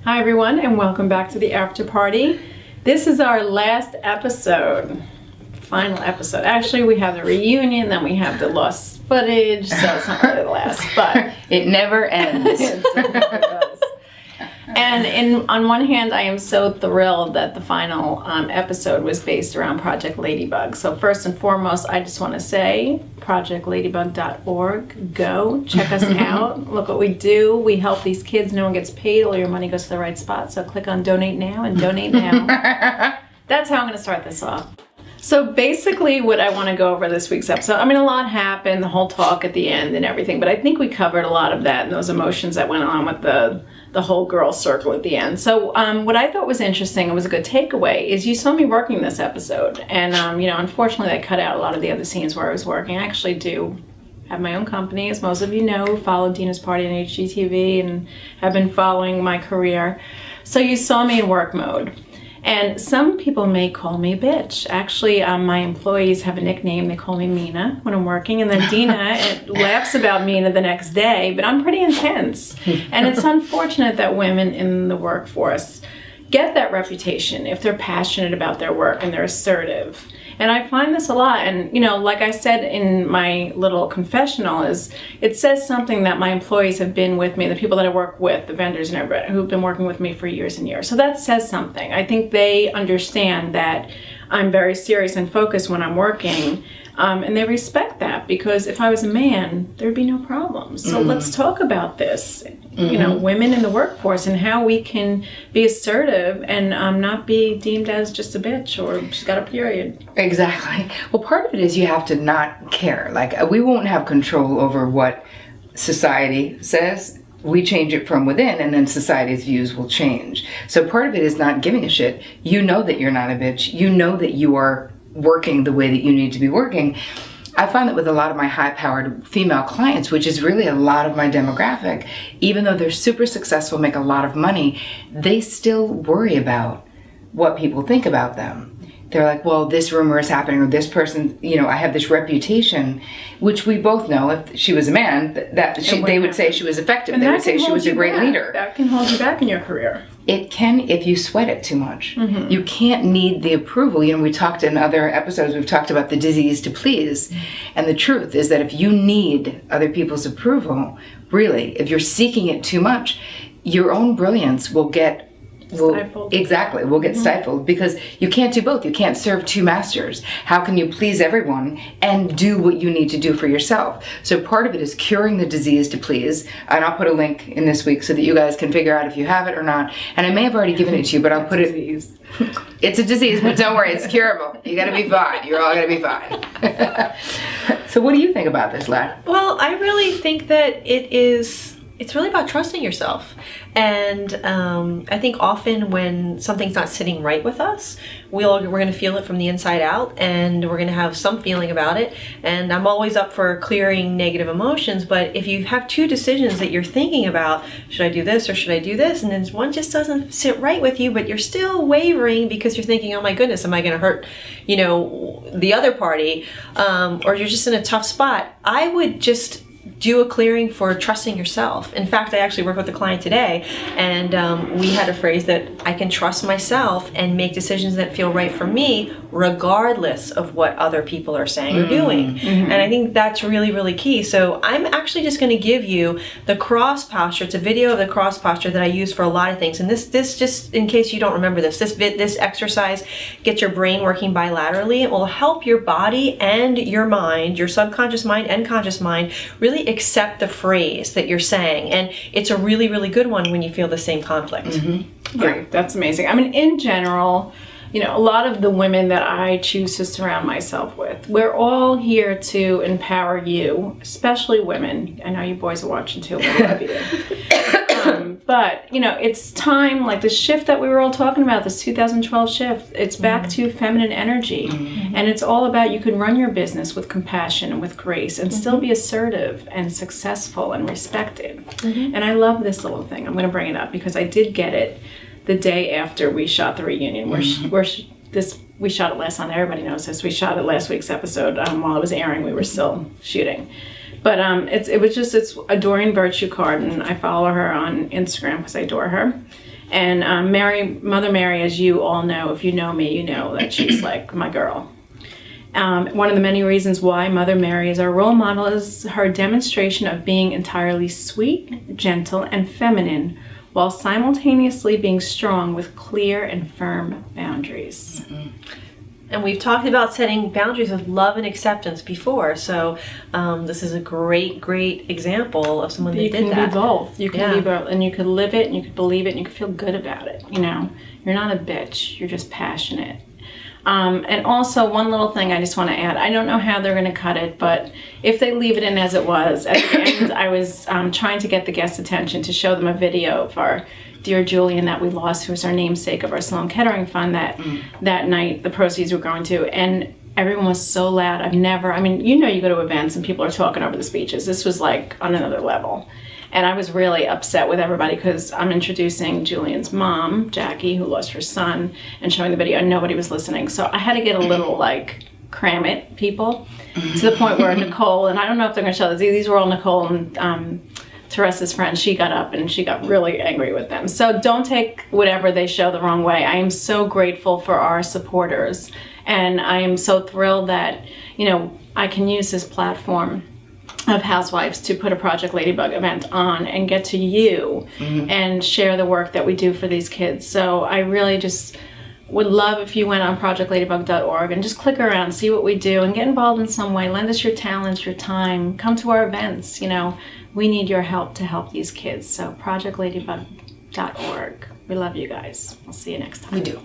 Hi everyone, and welcome back to the after party. This is our last episode, final episode. Actually, we have the reunion, then we have the lost footage, so it's not really the last, but it never ends. It never does. And on one hand, I am so thrilled that the final episode was based around Project Ladybug. So first and foremost, I just want to say, projectladybug.org. Go check us out. Look what we do. We help these kids. No one gets paid. All your money goes to the right spot. So click on donate now and donate now. That's how I'm going to start this off. So basically what I want to go over this week's episode, I mean, a lot happened, the whole talk at the end and everything, but I think we covered a lot of that and those emotions that went on with the whole girl circle at the end. So what I thought was interesting and was a good takeaway is you saw me working this episode. And, unfortunately, I cut out a lot of the other scenes where I was working. I actually do have my own company, as most of you know, follow Dina's Party on HGTV and have been following my career. So you saw me in work mode. And some people may call me a bitch. Actually, my employees have a nickname. They call me Mina when I'm working. And then Dina laughs about Mina the next day. But I'm pretty intense. And it's unfortunate that women in the workforce get that reputation if they're passionate about their work and they're assertive. And I find this a lot. And, like I said in my little confessional, it says something that my employees have been with me, the people that I work with, the vendors and everybody who've been working with me for years and years. So that says something. I think they understand that I'm very serious and focused when I'm working. And they respect that, because if I was a man, there'd be no problem. So let's talk about this, women in the workforce and how we can be assertive and not be deemed as just a bitch or she's got a period. Exactly. Well, part of it is you have to not care. Like, we won't have control over what society says. We change it from within, and then society's views will change. So part of it is not giving a shit. You know that you're not a bitch. You know that you are working the way that you need to be working. I find that with a lot of my high-powered female clients, which is really a lot of my demographic, even though they're super successful, make a lot of money, they still worry about what people think about them. They're like, well, this rumor is happening, or this person, I have this reputation, which we both know if she was a man, they would say she was effective. They would say she was a great leader. That can hold you back in your career. It can if you sweat it too much. Mm-hmm. You can't need the approval. We talked in other episodes, we've talked about the disease to please. And the truth is that if you need other people's approval, really, if you're seeking it too much, your own brilliance will get stifled. Exactly, will get stifled, because you can't do both. You can't serve two masters. How can you please everyone and do what you need to do for yourself? So part of it is curing the disease to please, and I'll put a link in this week so that you guys can figure out if you have it or not. And I may have already given it to you, but I'll put it. It's a disease, but don't worry, it's curable. You gotta be fine. You're all gonna be fine. So what do you think about this, Lara? Well, I really think that it's really about trusting yourself. And I think often when something's not sitting right with us, we're going to feel it from the inside out, and we're going to have some feeling about it. And I'm always up for clearing negative emotions, but if you have two decisions that you're thinking about, should I do this or should I do this? And then one just doesn't sit right with you, but you're still wavering because you're thinking, oh my goodness, am I going to hurt, the other party? Or you're just in a tough spot. I would just do a clearing for trusting yourself. In fact, I actually worked with a client today, and we had a phrase that I can trust myself and make decisions that feel right for me, regardless of what other people are saying or doing. Mm-hmm. And I think that's really, really key. So I'm actually just going to give you the cross posture. It's a video of the cross posture that I use for a lot of things. And this just in case you don't remember this exercise gets your brain working bilaterally. It will help your body and your mind, your subconscious mind and conscious mind, really accept the phrase that you're saying. And it's a really, really good one when you feel the same conflict. Mm-hmm. Right, that's amazing. I mean, in general, a lot of the women that I choose to surround myself with, we're all here to empower you, especially women. I know you boys are watching too, but I love you. But, it's time, like the shift that we were all talking about, this 2012 shift, it's back to feminine energy. Mm-hmm. And it's all about you can run your business with compassion and with grace and still be assertive and successful and respected. Mm-hmm. And I love this little thing. I'm going to bring it up because I did get it the day after we shot the reunion, we shot it last night. Everybody knows this. We shot it last week's episode while it was airing. We were still shooting. But it's Adoring Virtue Card, and I follow her on Instagram because I adore her. And Mother Mary, as you all know, if you know me, you know that she's like my girl. One of the many reasons why Mother Mary is our role model is her demonstration of being entirely sweet, gentle, and feminine, while simultaneously being strong with clear and firm boundaries. Mm-hmm. And we've talked about setting boundaries with love and acceptance before, so this is a great example of someone that did that. You can be both. You can be both, and you could live it, and you could believe it, and you could feel good about it. You know, you're not a bitch. You're just passionate. And also, one little thing I just want to add. I don't know how they're going to cut it, but if they leave it in as it was, at the end, I was trying to get the guests' attention to show them a video of our dear Julian that we lost, who was our namesake of our Sloan Kettering Fund that night, the proceeds were going to. And everyone was so loud. You go to events and people are talking over the speeches. This was like on another level. And I was really upset with everybody because I'm introducing Julian's mom, Jackie, who lost her son, and showing the video, and nobody was listening. So I had to get a little, cram it, people, to the point where Nicole, and I don't know if they're going to show this, these were all Nicole and Teresa's friends. She got up and she got really angry with them. So don't take whatever they show the wrong way. I am so grateful for our supporters, and I am so thrilled that, I can use this platform of Housewives to put a Project Ladybug event on and get to you and share the work that we do for these kids. So I really just would love if you went on projectladybug.org and just click around, see what we do, and get involved in some way. Lend us your talents, your time. Come to our events. We need your help to help these kids. So projectladybug.org. We love you guys. We'll see you next time. We do.